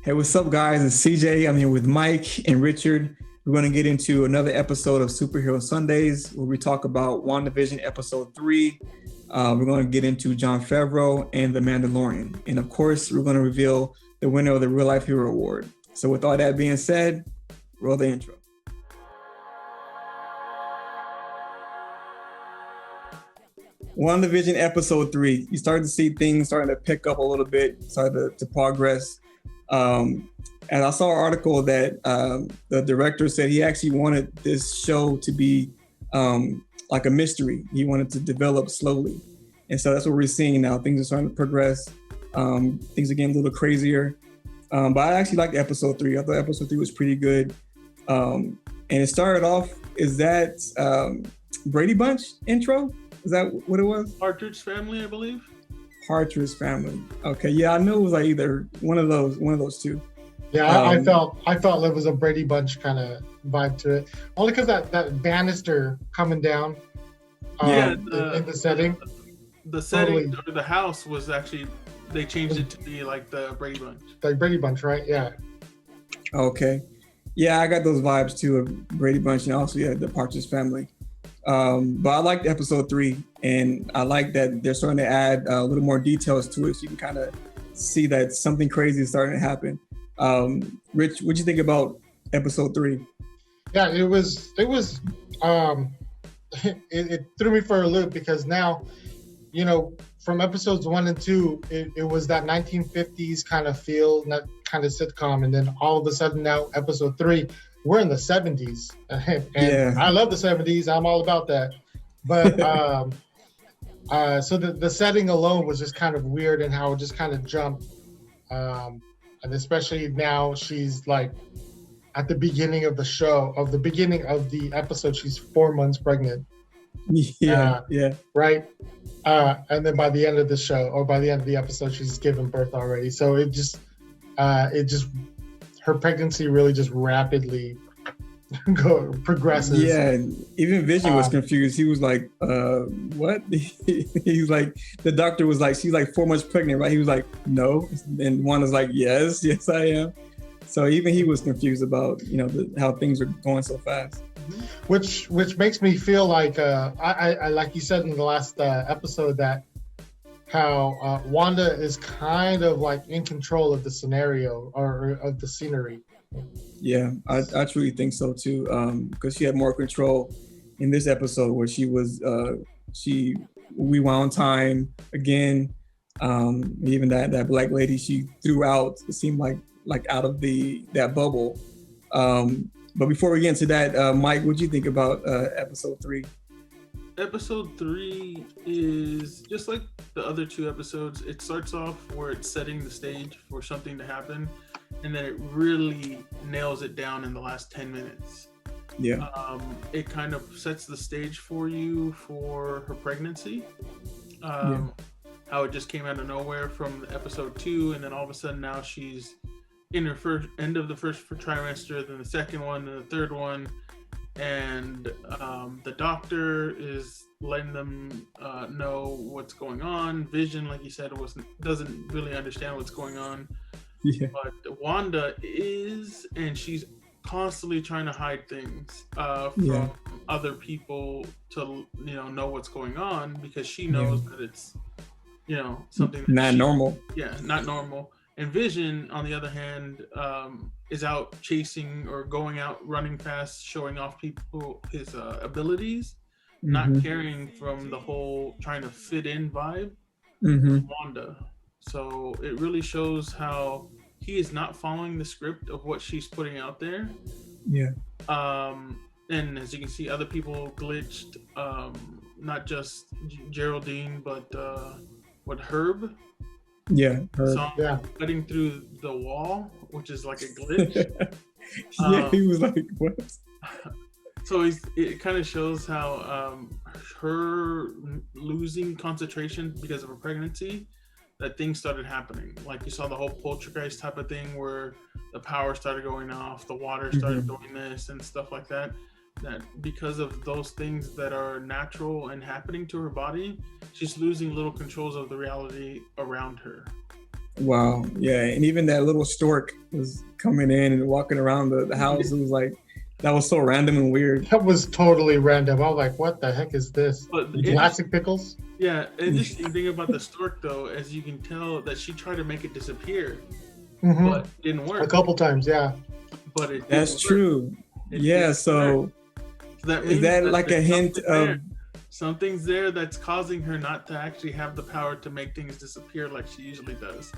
Hey, what's up, guys? It's CJ. I'm here with Mike and Richard. We're going to get into another episode of Superhero Sundays where we talk about WandaVision episode 3. We're going to get into Jon Favreau and the Mandalorian. And of course, we're going to reveal the winner of the Real Life Hero Award. So with all that being said, roll the intro. WandaVision episode 3. You started to see things starting to pick up a little bit, started to progress. And I saw an article that the director said he actually wanted this show to be like a mystery. He wanted to develop slowly. And so that's what we're seeing now. Things are starting to progress. Things are getting a little crazier. But I actually liked episode 3. I thought episode 3 was pretty good. And it started off, is that Brady Bunch intro? Is that what it was? Partridge Family, I believe. Partridge Family. Okay, yeah, I knew it was like either one of those two. Yeah, I felt it was a Brady Bunch kind of vibe to it. Only because that banister coming down. In the setting. The setting totally. Or the house was actually, they changed it to be like the Brady Bunch. Like Brady Bunch, right? Yeah. Okay. Yeah, I got those vibes too of Brady Bunch, and also the Partridge Family. But I liked episode 3, and I like that they're starting to add a little more details to it, so you can kind of see that something crazy is starting to happen. Rich, what'd you think about episode 3? Yeah, it threw me for a loop because now, from episodes 1 and 2, it was that 1950s kind of feel, that kind of sitcom, and then all of a sudden now episode 3, we're in the 70s, and yeah. I love the 70s. I'm all about that. But so the setting alone was just kind of weird, and how it just kind of jumped. And especially now she's like at the beginning of the show, the beginning of the episode, she's 4 months pregnant. Yeah. Right. And then by the end of the show, or by the end of the episode, she's given birth already. So it just her pregnancy really just rapidly progresses. Yeah, even Vision was confused. He was like, what? He's like, the doctor was like, she's like 4 months pregnant, right? He was like, no. And Wanda's like, yes, I am. So even he was confused about, how things are going so fast. Which makes me feel like, I like you said in the last episode, that how Wanda is kind of like in control of the scenario or of the scenery. Yeah, I truly think so too. Because she had more control in this episode, where she was she rewound time again. Even that black lady she threw out, it seemed like out of that bubble. But before we get into that, Mike, what'd you think about episode 3? Episode 3 is just like the other 2 episodes. It starts off where it's setting the stage for something to happen, and then it really nails it down in the last 10 minutes. Yeah. It kind of sets the stage for you for her pregnancy. How it just came out of nowhere from episode 2, and then all of a sudden now she's in her end of the first trimester, then the second one, and the third one. And the doctor is letting them know what's going on. Vision, like you said, doesn't really understand what's going on. Yeah. But Wanda is, and she's constantly trying to hide things from other people to know what's going on, because she knows that it's something that's not normal. Yeah, not normal. And Vision, on the other hand, is out chasing or going out running fast, showing off people his abilities, not caring from the whole trying to fit in vibe with Wanda. So it really shows how he is not following the script of what she's putting out there. Yeah. And as you can see, other people glitched, not just Geraldine, but Herb. Yeah, cutting through the wall, which is like a glitch. He was like, what? So it kind of shows how her losing concentration because of her pregnancy, that things started happening. Like you saw the whole poltergeist type of thing where the power started going off, the water started doing this and stuff like that. That because of those things that are natural and happening to her body, she's losing little controls of the reality around her. Wow. Yeah. And even that little stork was coming in and walking around the house. It was like, that was so random and weird. That was totally random. I was like, what the heck is this? But Plastic pickles? Yeah, interesting thing about the stork, though, as you can tell, that she tried to make it disappear, Mm-hmm. but it didn't work. A couple times, yeah. But it That's true. Yeah. So that is that like a hint of something's there that's causing her not to actually have the power to make things disappear like she usually does?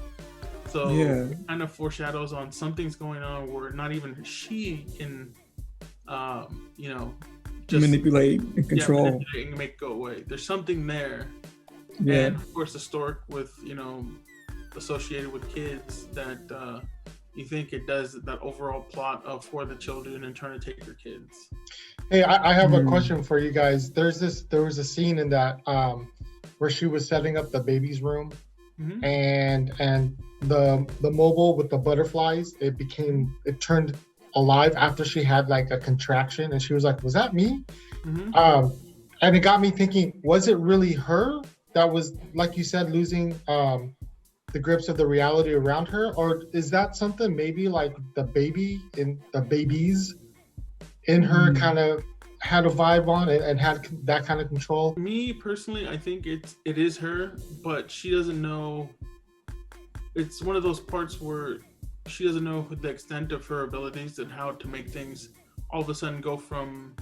So it kind of foreshadows on something's going on where not even she can, just manipulate and control, manipulate and make it go away. There's something there. Yeah. And of course the stork with, associated with kids that you think it does that overall plot of for the children and trying to take your kids. Hey, I have a question for you guys. There was a scene in that where she was setting up the baby's room, Mm-hmm. and the mobile with the butterflies, it turned alive after she had like a contraction, and she was like, was that me? Mm-hmm. And it got me thinking, was it really her that was, like you said, losing the grips of the reality around her, or is that something maybe like the babies in her kind of had a vibe on it and had that kind of control? Me personally, I think it is her, but she doesn't know. It's one of those parts where she doesn't know the extent of her abilities and how to make things all of a sudden go from.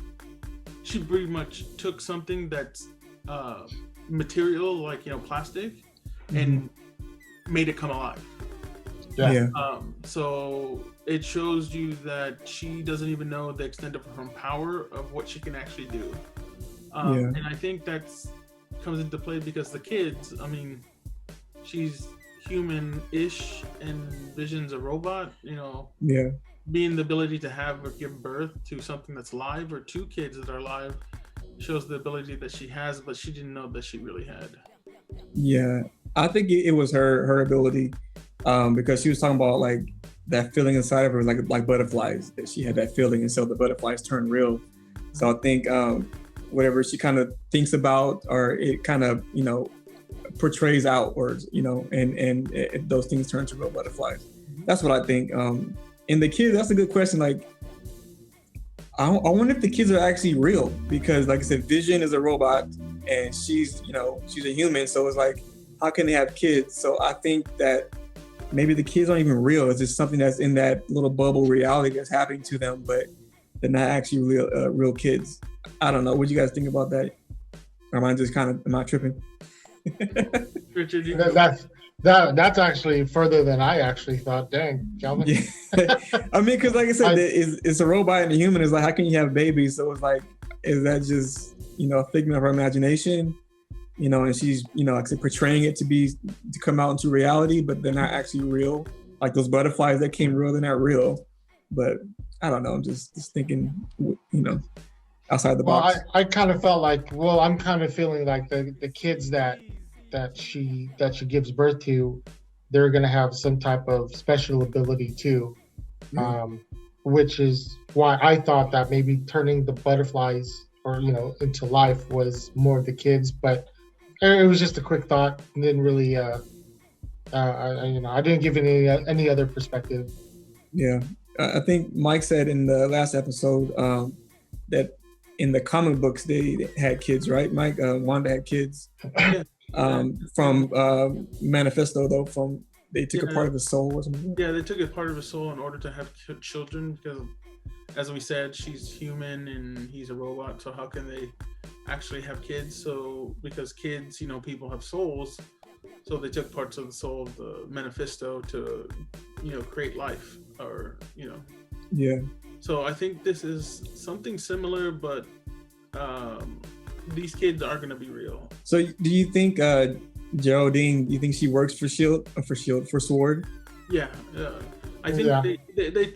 She pretty much took something that's material, like plastic, and made it come alive. Yeah. So it shows you that she doesn't even know the extent of her power of what she can actually do. And I think that's comes into play because the kids, she's human-ish and Vision's a robot, being the ability to have or give birth to something that's live or two kids that are alive shows the ability that she has, but she didn't know that she really had. Yeah, I think it was her ability, because she was talking about like that feeling inside of her, like butterflies, that she had that feeling, and so the butterflies turned real. So I think whatever she kind of thinks about, or it kind of portrays outwards, and those things turn to real butterflies. That's what I think. And the kids, that's a good question. Like, I wonder if the kids are actually real, because like I said, Vision is a robot and she's a human. So it's like, how can they have kids? So I think that maybe the kids aren't even real. It's just something that's in that little bubble reality that's happening to them, but they're not actually real kids. I don't know. What do you guys think about that? Or am I just am I tripping? Richard, that's actually further than I actually thought. Dang, Calvin. Yeah. Because like I said, it's a robot and a human. It's like, how can you have babies? So it's like, is that just a figment of her imagination? And she's like I said, portraying it to come out into reality, but they're not actually real. Like those butterflies that came real, they're not real. But I don't know. I'm just thinking, outside the box. I kind of felt like, I'm kind of feeling like the kids that she gives birth to, they're going to have some type of special ability too, which is why I thought that maybe turning the butterflies into life was more of the kids. But it was just a quick thought. Didn't really I didn't give it any other perspective. Yeah, I think Mike said in the last episode that in the comic books they had kids, right? Mike, Wanda had kids. From Manifesto, though, they took a part of his soul or something. Yeah, they took a part of his soul in order to have children, because, as we said, she's human and he's a robot. So how can they actually have kids? So because kids, people have souls, so they took parts of the soul of the Manifesto to, create life, or Yeah. So I think this is something similar, but these kids are going to be real. So do you think Geraldine, do you think she works for for SWORD? Yeah. I think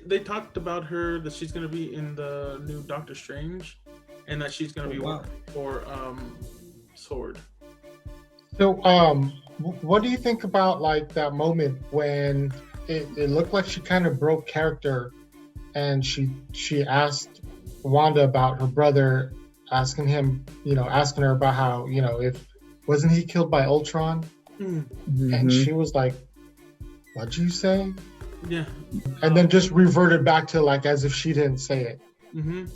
they talked about her, that she's going to be in the new Doctor Strange, and that she's going to be working for SWORD. So what do you think about like that moment when it looked like she kind of broke character, and she asked Wanda about her brother, asking her about how, if wasn't he killed by Ultron? Mm-hmm. And she was like, what'd you say? Yeah. And then just reverted back to like as if she didn't say it. Mm-hmm.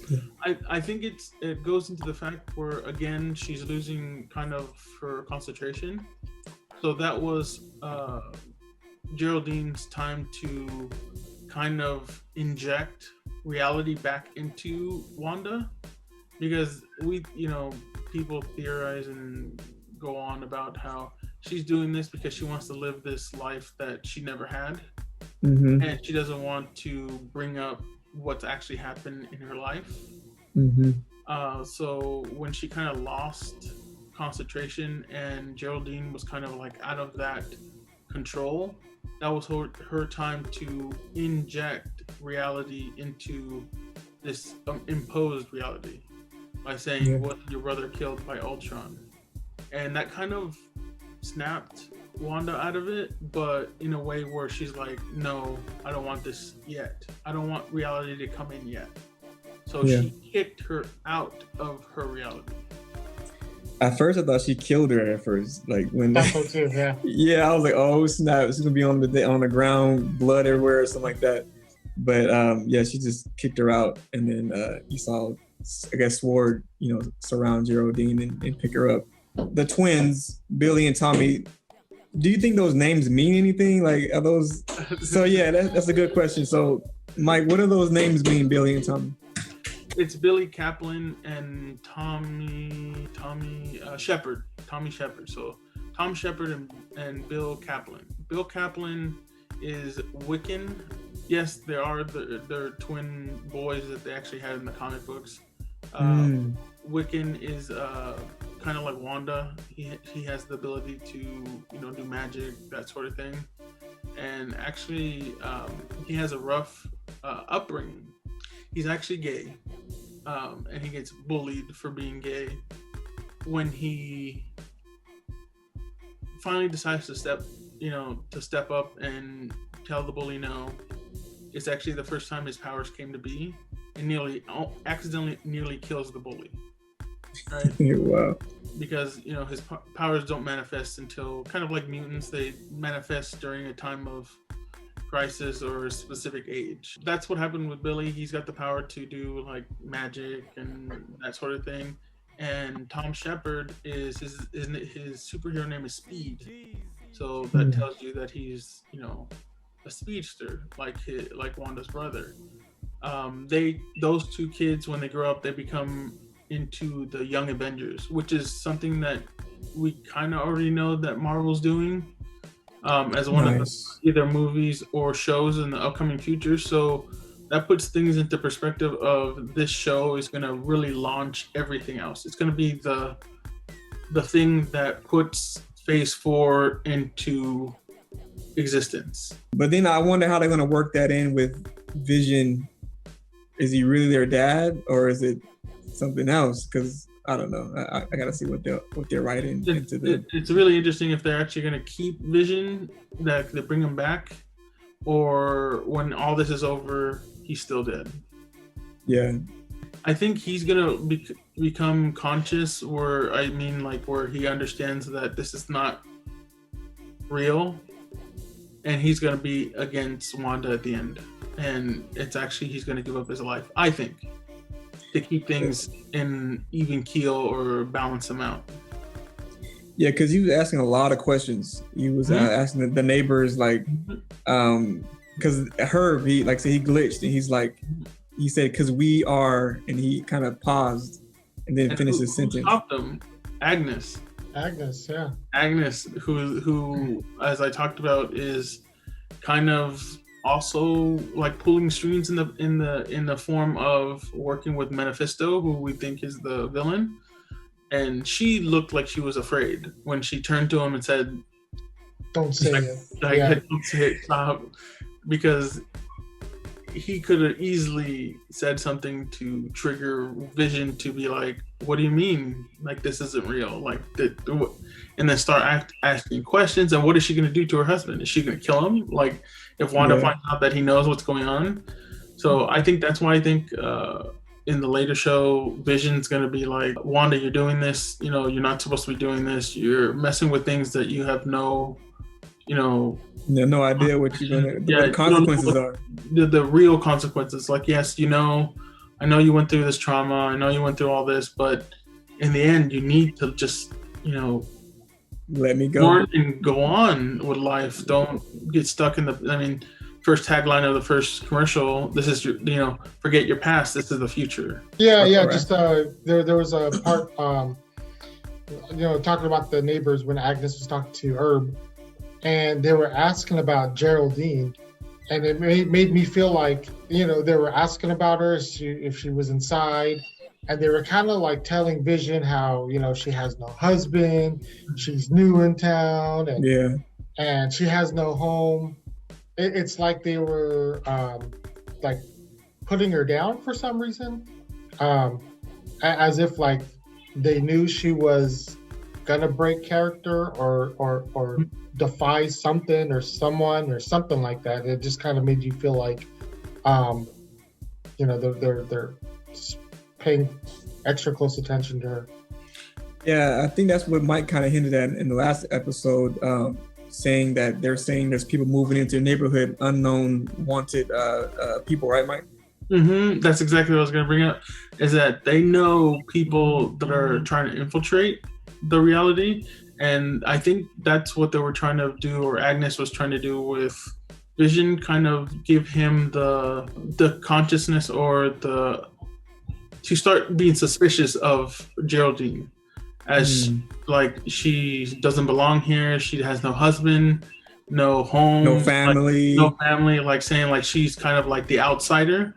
I think it goes into the fact where, again, she's losing kind of her concentration. So that was Geraldine's time to kind of inject reality back into Wanda, because people theorize and go on about how she's doing this because she wants to live this life that she never had, and she doesn't want to bring up what's actually happened in her life. So when she kind of lost concentration and Geraldine was kind of like out of that control, that was her time to inject reality into this imposed reality by saying, "Wasn't your brother killed by Ultron?" And that kind of snapped Wanda out of it, but in a way where she's like, "No, I don't want this yet. I don't want reality to come in yet." So she kicked her out of her reality. At first, I thought she killed her. At first, like when That's so too, yeah. Yeah, I was like, "Oh snap! She's gonna be on the ground, blood everywhere, or something like that." But she just kicked her out, and then you saw, I guess, Sword, surround Geraldine and pick her up. The twins, Billy and Tommy. Do you think those names mean anything? Like, are those? So yeah, that's a good question. So, Mike, what do those names mean, Billy and Tommy? It's Billy Kaplan and Tommy Shepard. Tommy Shepard. So Tom Shepard and Bill Kaplan. Bill Kaplan is Wiccan. Yes, there are their twin boys that they actually had in the comic books. Wiccan is kind of like Wanda. He has the ability to do magic, that sort of thing. And actually, he has a rough upbringing. He's actually gay, and he gets bullied for being gay. When he finally decides to step up and tell the bully no, it's actually the first time his powers came to be, and accidentally nearly kills the bully. Right? Wow. Because his powers don't manifest until, kind of like mutants, they manifest during a time of crisis or a specific age. That's what happened with Billy. He's got the power to do like magic and that sort of thing. And Tom Shepard is his superhero name is Speed. So that tells you that he's a speedster, like Wanda's brother. Those two kids, when they grow up, they become into the Young Avengers, which is something that we kind of already know that Marvel's doing. As one of the either movies or shows in the upcoming future. So that puts things into perspective of this show is going to really launch everything else. It's going to be the thing that puts Phase 4 into existence. But then I wonder how they're going to work that in with Vision. Is he really their dad, or is it something else? Because I don't know. I gotta see what they're writing into the. It's really interesting if they're actually going to keep Vision, that they bring him back, or when all this is over, he's still dead. Yeah, I think he's gonna become conscious, where he understands that this is not real, and he's gonna be against Wanda at the end, and it's actually he's gonna give up his life, I think, to keep things in even keel or balance them out. Yeah, because he was asking a lot of questions. He was asking the neighbors, like, because Herb, he glitched, and he's like, he said, because we are, and he kind of paused and then finished his sentence. Who stopped him? Agnes, yeah. Agnes, who, as I talked about, is kind of also like pulling strings in the form of working with Mephisto, who we think is the villain. And she looked like she was afraid when she turned to him and said, "Don't say it." Don't say it. Stop. Because he could have easily said something to trigger Vision to be like, "What do you mean? Like, this isn't real?" Like, and then start asking questions. And what is she going to do to her husband? Is she going to kill him? Like, if Wanda finds out that he knows what's going on. So I think that's why I think in the later show, Vision's going to be like, "Wanda, you're doing this. You're not supposed to be doing this. You're messing with things that you have no No idea what what the consequences are. The real consequences. Like, yes, I know you went through this trauma. I know you went through all this, but in the end, you need to just, let me go and go on with life. Don't get stuck in first tagline of the first commercial. This is your, forget your past. This is the future. Yeah. Just there was a part, talking about the neighbors when Agnes was talking to Herb, and they were asking about Geraldine, and it made me feel like, they were asking about her if she was inside, and they were kind of like telling Vision how, she has no husband, she's new in town, and she has no home. It's like they were like putting her down for some reason, as if like they knew she was gonna break character or defy something or someone or something like that. It just kind of made you feel like, they're paying extra close attention to her. Yeah, I think that's what Mike kind of hinted at in the last episode, saying that there's people moving into your neighborhood, unknown, wanted people, right, Mike? Mm-hmm. That's exactly what I was going to bring up, is that they know people that are trying to infiltrate the reality. And I think that's what they were trying to do, or Agnes was trying to do with Vision, kind of give him the consciousness or to start being suspicious of Geraldine, as like she doesn't belong here. She has no husband, no home, no family, like saying like she's kind of like the outsider,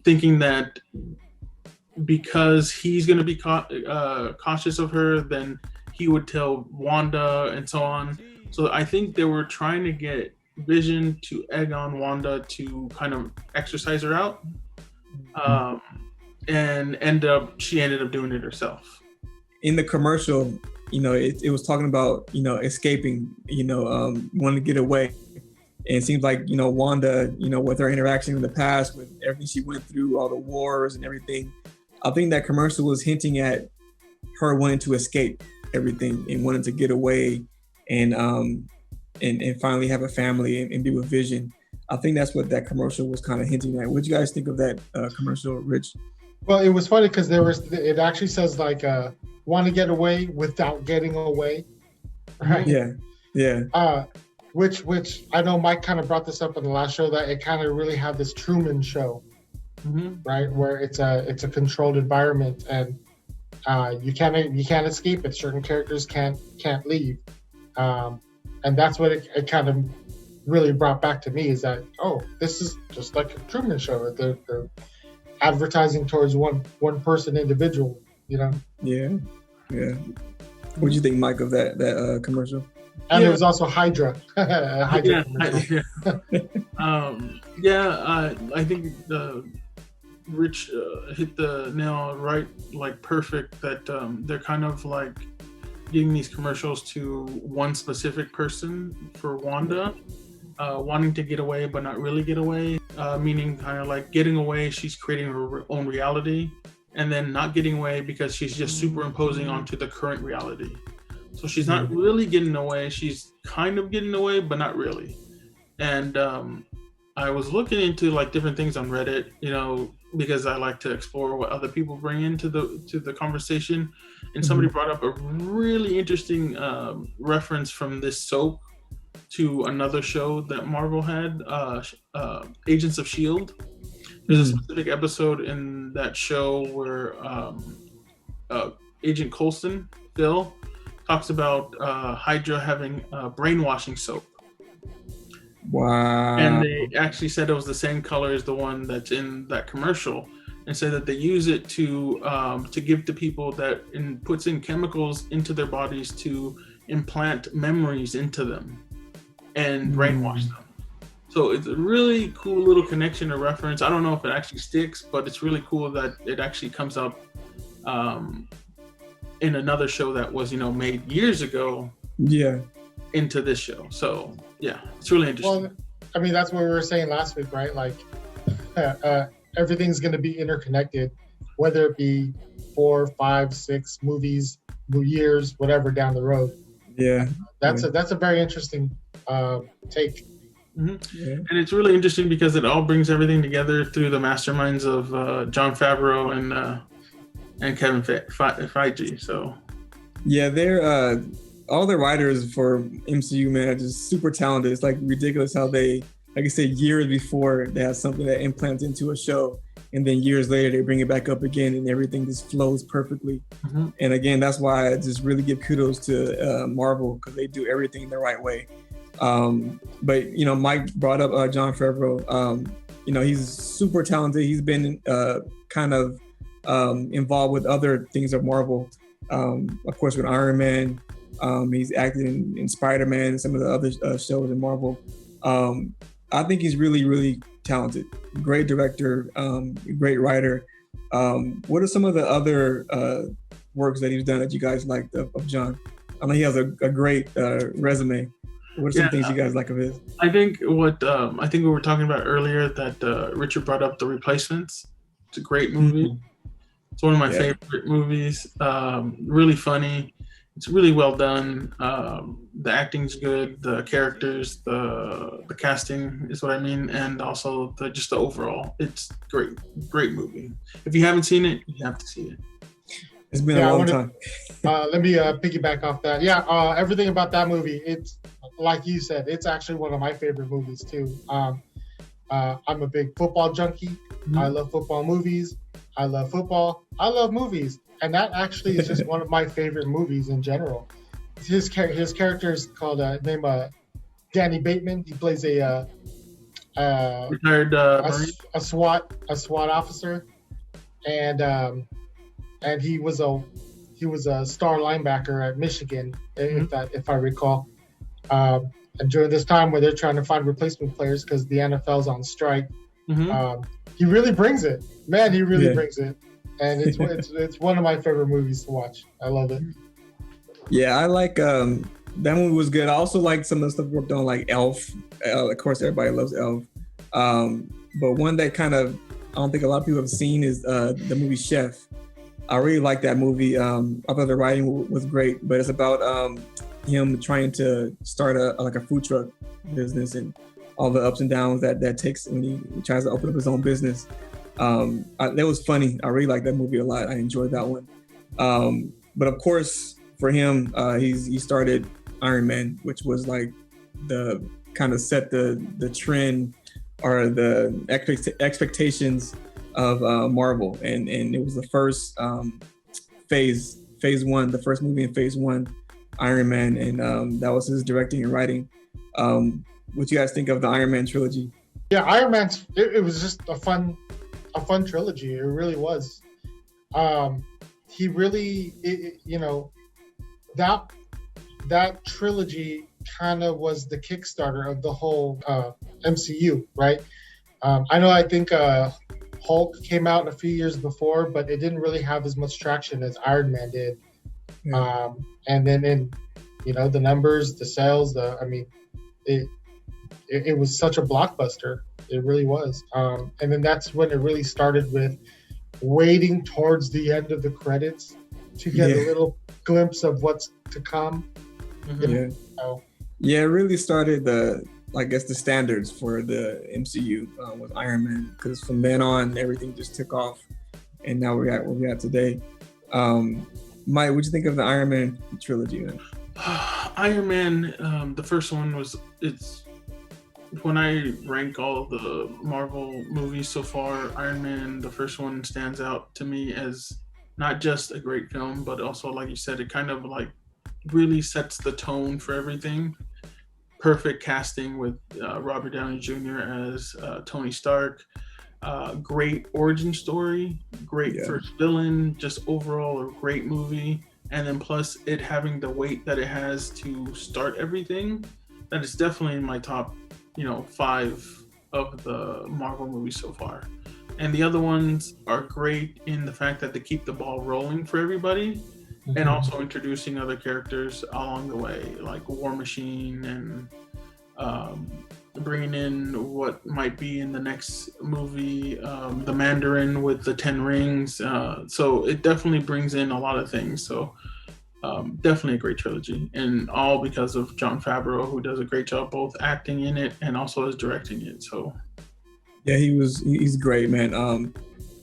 thinking that because he's going to be cautious of her, then he would tell Wanda and so on. So I think they were trying to get Vision to egg on Wanda to kind of exercise her out, and she ended up doing it herself. In the commercial, it was talking about, escaping, wanting to get away. And it seems like, Wanda, with her interaction in the past, with everything she went through, all the wars and everything, I think that commercial was hinting at her wanting to escape everything and wanting to get away and finally have a family and be with Vision. I think that's what that commercial was kind of hinting at. What do you guys think of that commercial, Rich? Well, it was funny because it actually says like, want to get away without getting away. Right? Yeah. Which I know Mike kind of brought this up in the last show, that it kind of really had this Truman Show, right? Where it's a controlled environment, and you can't escape it. Certain characters can't leave, and that's what it kind of really brought back to me, is that, oh, this is just like a Truman Show. They're advertising towards one person individual, Yeah. What do you think, Mike, of that commercial? And it was also Hydra. I think Rich hit the nail right, like perfect, that they're kind of like giving these commercials to one specific person for Wanda, wanting to get away but not really get away, meaning kind of like getting away, she's creating her own reality, and then not getting away because she's just superimposing onto the current reality. So she's not really getting away. She's kind of getting away, but not really. And I was looking into like different things on Reddit, because I like to explore what other people bring into the conversation. And somebody brought up a really interesting reference from this soap to another show that Marvel had, Agents of S.H.I.E.L.D. There's a specific episode in that show where Agent Coulson, Phil, talks about Hydra having brainwashing soap. Wow. And they actually said it was the same color as the one that's in that commercial, and said that they use it to give to people that puts in chemicals into their bodies to implant memories into them and brainwash them. So it's a really cool little connection or reference. I don't know if it actually sticks, but it's really cool that it actually comes up in another show that was, made years ago. Yeah. Into this show. So yeah, it's really interesting. Well, I mean, that's what we were saying last week, right? Like everything's going to be interconnected, whether it be 4, 5, 6 movies, years, whatever down the road. Yeah. That's a very interesting take. Yeah. And it's really interesting because it all brings everything together through the masterminds of Jon Favreau and Kevin Feige. So yeah, they're all the writers for MCU, man, are just super talented. It's like ridiculous how they, like I said, years before they have something that implants into a show, and then years later they bring it back up again, and everything just flows perfectly. And again, that's why I just really give kudos to Marvel, because they do everything the right way. But Mike brought up Jon Favreau. He's super talented. He's been kind of involved with other things of Marvel. Of course, with Iron Man. He's acted in Spider-Man and some of the other shows in Marvel. I think he's really, really talented. Great director, great writer. What are some of the other works that he's done that you guys liked of Jon? I know he has a great resume. What are some things you guys like of his? I think we were talking about earlier that Richard brought up The Replacements. It's a great movie. It's one of my favorite movies. Really funny. It's really well done. The acting's good. The characters, the casting is what I mean, and also just the overall. It's great movie. If you haven't seen it, you have to see it. It's been a long time. Let me piggyback off that. Everything about that movie. It's like you said. It's actually one of my favorite movies too. I'm a big football junkie. I love football movies. I love football. I love movies. And that actually is just one of my favorite movies in general. His character is called Danny Bateman. He plays a retired a SWAT officer, and he was a star linebacker at Michigan, if I recall. And during this time where they're trying to find replacement players because the NFL's on strike, he really brings it. Man, he really brings it. And it's one of my favorite movies to watch. I love it. Yeah, I like that movie was good. I also like some of the stuff worked on, like Elf. Of course, everybody loves Elf. But one that kind of I don't think a lot of people have seen is the movie Chef. I really like that movie. I thought the writing was great, but it's about him trying to start a food truck business and all the ups and downs that takes when he tries to open up his own business. That was funny. I really liked that movie a lot. I enjoyed that one. But of course, for him, he started Iron Man, which was like the kind of set the trend or the expectations of Marvel, and it was the first phase one, the first movie in phase one, Iron Man, and that was his directing and writing. What you guys think of the Iron Man trilogy? Yeah, Iron Man. It was just a fun trilogy. It really was. He really, that trilogy kind of was the Kickstarter of the whole MCU, right? I think Hulk came out a few years before, but it didn't really have as much traction as Iron Man did. And then in the numbers, the sales, it was such a blockbuster. It really was. And then that's when it really started with waiting towards the end of the credits to get a little glimpse of what's to come. Yeah, it really started the standards for the MCU with Iron Man, because from then on everything just took off, and now we're at where we're at today. Mike, what'd you think of the Iron Man trilogy, man? Iron Man, the first one it's when I rank all of the Marvel movies so far, Iron Man, the first one, stands out to me as not just a great film, but also, like you said, it kind of like really sets the tone for everything. Perfect casting with Robert Downey Jr. as Tony Stark. Great origin story, great first villain, just overall a great movie. And then plus it having the weight that it has to start everything, that is definitely in my top 5 of the Marvel movies so far. And the other ones are great in the fact that they keep the ball rolling for everybody, and also introducing other characters along the way, like War Machine, and bringing in what might be in the next movie, the Mandarin with the 10 rings. So it definitely brings in a lot of things. So Definitely a great trilogy, and all because of Jon Favreau, who does a great job both acting in it and also is directing it. So yeah, he's great, man.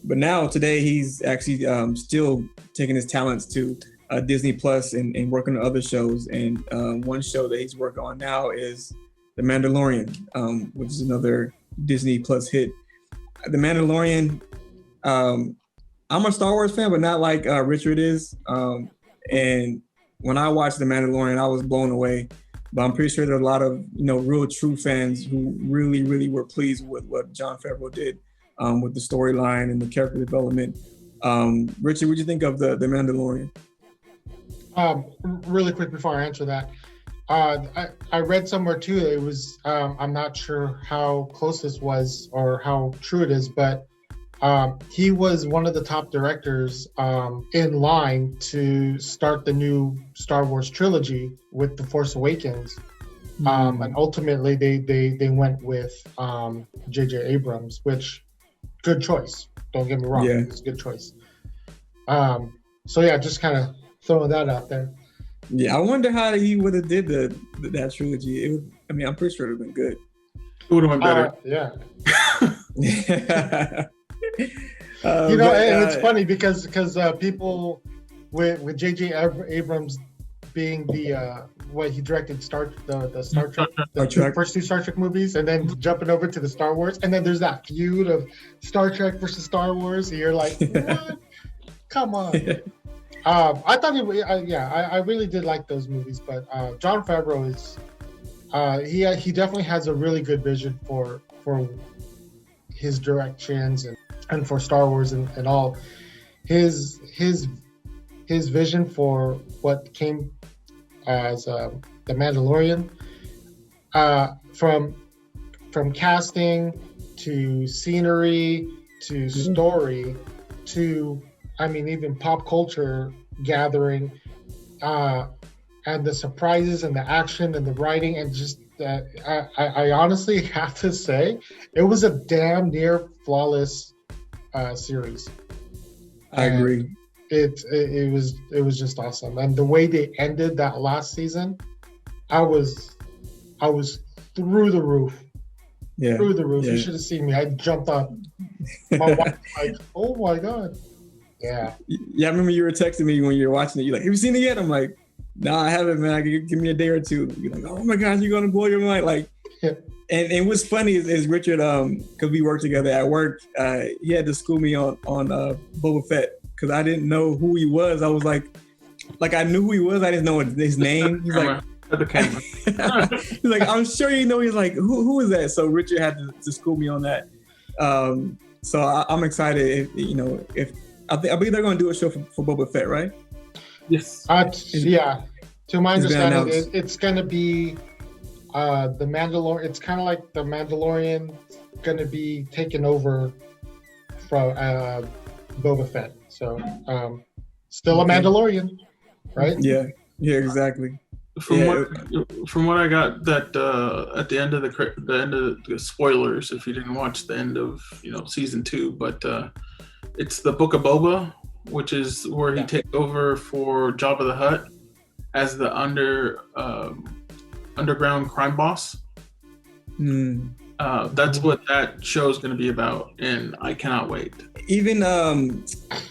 But now today he's actually still taking his talents to Disney Plus and working on other shows. And one show that he's working on now is The Mandalorian, which is another Disney Plus hit. The Mandalorian, I'm a Star Wars fan, but not like Richard is. And when I watched The Mandalorian, I was blown away. But I'm pretty sure there are a lot of real true fans who really, really were pleased with what Jon Favreau did with the storyline and the character development. Richard, what do you think of the Mandalorian? Really quick before I answer that, I read somewhere too that it was, I'm not sure how close this was or how true it is, but he was one of the top directors in line to start the new Star Wars trilogy with The Force Awakens. And ultimately they went with J.J. Abrams, which, good choice. Don't get me wrong. Yeah. It's a good choice. So yeah, just kind of throwing that out there. Yeah, I wonder how he would have did that trilogy. I'm pretty sure it would have been good. It would have been better. Yeah. And it's funny because people with J.J. Abrams being the what he directed the Star Trek, first two Star Trek movies, and then jumping over to the Star Wars, and then there's that feud of Star Trek versus Star Wars. And you're like, what? Come on. I thought I really did like those movies, but Jon Favreau is he definitely has a really good vision for his directions and for Star Wars and all. His vision for what came as The Mandalorian, from casting to scenery to story to even pop culture gathering, and the surprises and the action and the writing and just I honestly have to say it was a damn near flawless series. I agree. It was just awesome, and the way they ended that last season, I was through the roof. Yeah, through the roof. Yeah. You should have seen me. I jumped up. My wife was like, "Oh my god!" Yeah. Yeah, I remember you were texting me when you were watching it. You're like, "Have you seen it yet?" I'm like, "No, I haven't, man. Give me a day or two." You're like, "Oh my gosh, you're gonna blow your mind!" Like, and what's funny is Richard, because we work together at work, he had to school me on Boba Fett because I didn't know who he was. I was like I knew who he was, I didn't know his name. He's like, the camera. He's like, I'm sure you know. He's like, who is that? So Richard had to school me on that. So I'm excited. If I believe they're going to do a show for Boba Fett, right? Yes. Yeah. To my understanding, it's going to be the Mandalorian. It's kind of like the Mandalorian going to be taken over from Boba Fett. So still a Mandalorian, right? Yeah. Yeah. Exactly. From what I got, that at the end of the spoilers, if you didn't watch the end of season 2, but it's the Book of Boba, which is where he takes over for Jabba the Hutt as the underground crime boss. That's what that show is going to be about, and I cannot wait. Even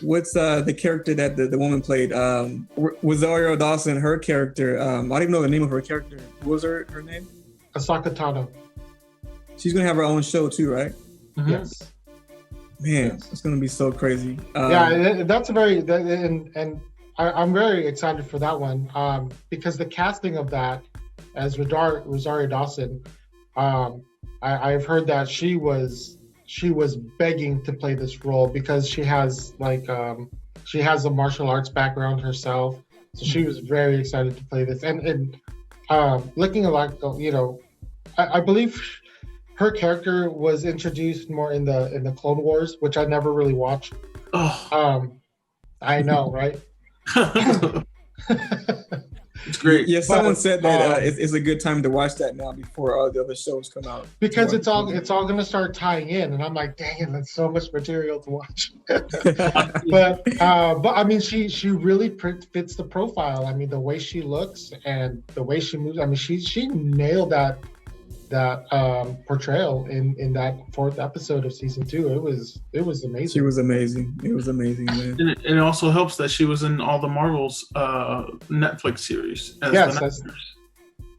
what's the character that the woman played? Rosario Dawson, her character. I don't even know the name of her character. What was her name? Ahsoka Tano. She's gonna have her own show too, right? Mm-hmm. Yes. Man, it's gonna be so crazy. That's I'm very excited for that one because the casting of that as Rosario Dawson, I've heard that she was begging to play this role because she has a martial arts background herself, so she was very excited to play this. And looking like I believe her character was introduced more in the Clone Wars, which I never really watched. Oh. I know, right? It's great. Yeah, someone said that it's a good time to watch that now before all the other shows come out. Because it's all going to start tying in, and I'm like, dang it, that's so much material to watch. but I mean, she really fits the profile. I mean, the way she looks and the way she moves. I mean, she nailed that portrayal in that 4th episode of season 2. It was amazing. She was amazing. It was amazing, man. And it also helps that she was in all the Marvel's Netflix series as the night nurse.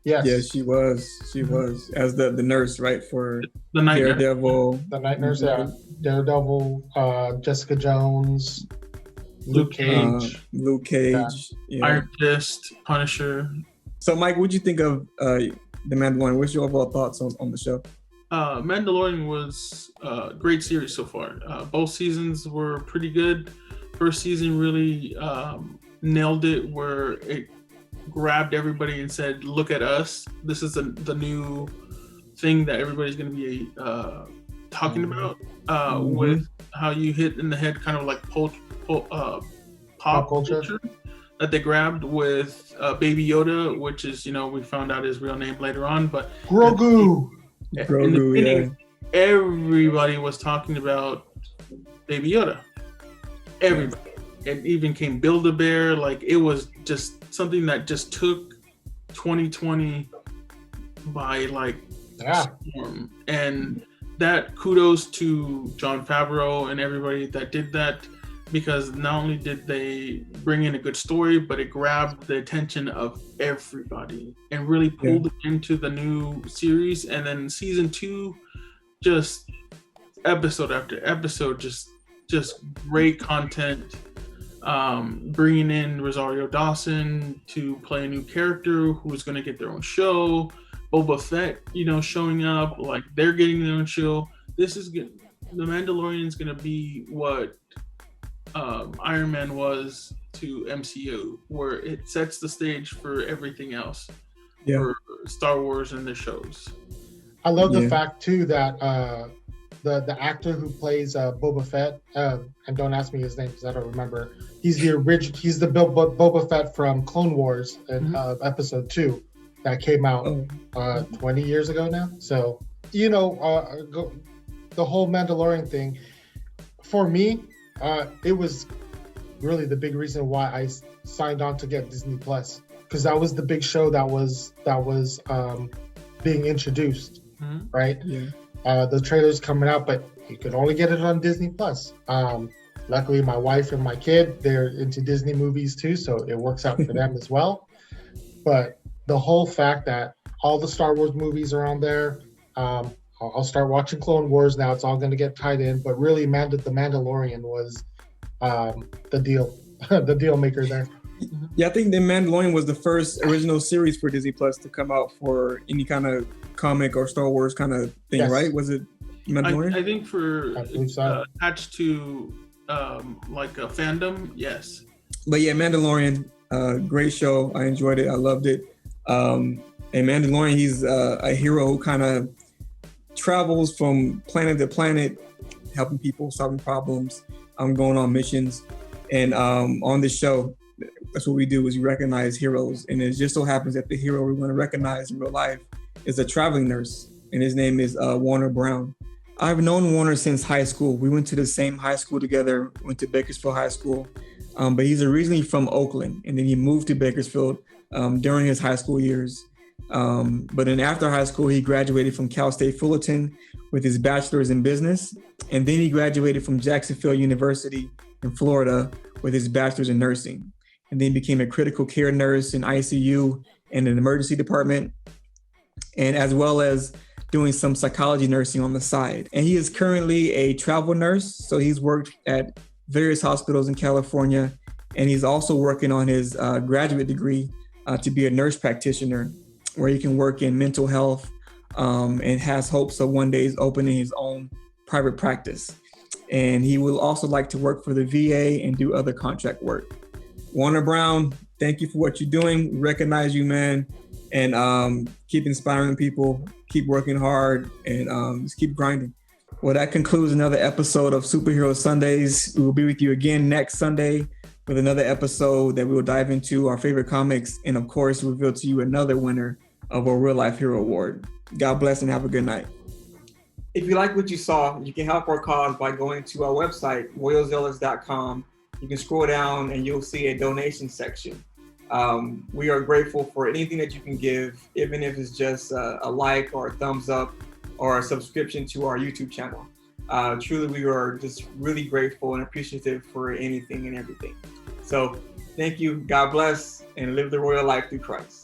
Yes. Yeah, she was as the nurse, right, for the night Daredevil. Nurse. The night nurse, yeah. Daredevil, Jessica Jones, Luke Cage, yeah. Iron Fist, Punisher. So, Mike, what'd you think of The Mandalorian? What's your overall thoughts on the show? Mandalorian was a great series so far. Both seasons were pretty good. First season really nailed it, where it grabbed everybody and said, look at us. This is the new thing that everybody's going to be talking about, with how you hit in the head kind of like pop culture that they grabbed with Baby Yoda, which is, we found out his real name later on, but Grogu, in the beginning, everybody was talking about Baby Yoda. Everybody. It even came Build-A-Bear. Like, it was just something that just took 2020 by storm. And that kudos to Jon Favreau and everybody that did that, because not only did they bring in a good story, but it grabbed the attention of everybody and really pulled it into the new series. And then season 2, just episode after episode, just great content. Bringing in Rosario Dawson to play a new character who's going to get their own show. Boba Fett, showing up, like they're getting their own show. This is good. The Mandalorian is going to be what Iron Man was to MCU, where it sets the stage for everything else for Star Wars and the shows. I love the fact too that the actor who plays Boba Fett, and don't ask me his name because I don't remember. He's the Boba Fett from Clone Wars in episode 2 that came out 20 years ago now. So the whole Mandalorian thing for me, it was really the big reason why I signed on to get Disney Plus, because that was the big show that was being introduced, right? Yeah. The trailer's coming out, but you could only get it on Disney Plus. Luckily, my wife and my kid, they're into Disney movies too, so it works out for them as well. But the whole fact that all the Star Wars movies are on there, I'll start watching Clone Wars now. It's all going to get tied in. But really, The Mandalorian was the deal maker there. Yeah, I think The Mandalorian was the first original series for Disney Plus to come out for any kind of comic or Star Wars kind of thing, right? Was it Mandalorian? I think attached to like a fandom, yes. But yeah, Mandalorian, great show. I enjoyed it. I loved it. And Mandalorian, he's a hero who kind of travels from planet to planet, helping people, solving problems, going on missions. And on this show, that's what we do, is we recognize heroes. And it just so happens that the hero we want to recognize in real life is a traveling nurse, and his name is Warner Brown. I've known Warner since high school. We went to the same high school together, went to Bakersfield High School. But he's originally from Oakland, and then he moved to Bakersfield during his high school years. But then after high school, he graduated from Cal State Fullerton with his bachelor's in business. And then he graduated from Jacksonville University in Florida with his bachelor's in nursing. And then became a critical care nurse in ICU and an emergency department, and as well as doing some psychology nursing on the side. And he is currently a travel nurse. So he's worked at various hospitals in California, and he's also working on his graduate degree to be a nurse practitioner, where he can work in mental health, and has hopes of one day opening his own private practice. And he will also like to work for the VA and do other contract work. Warner Brown, thank you for what you're doing. We recognize you, man. And keep inspiring people, keep working hard, and just keep grinding. Well, that concludes another episode of Superhero Sundays. We will be with you again next Sunday with another episode that we will dive into our favorite comics and, of course, reveal to you another winner of our Real Life Hero Award. God bless and have a good night. If you like what you saw, you can help our cause by going to our website, royalzealous.com. You can scroll down and you'll see a donation section. We are grateful for anything that you can give, even if it's just a like or a thumbs up or a subscription to our YouTube channel. Truly, we are just really grateful and appreciative for anything and everything. So thank you, God bless, and live the royal life through Christ.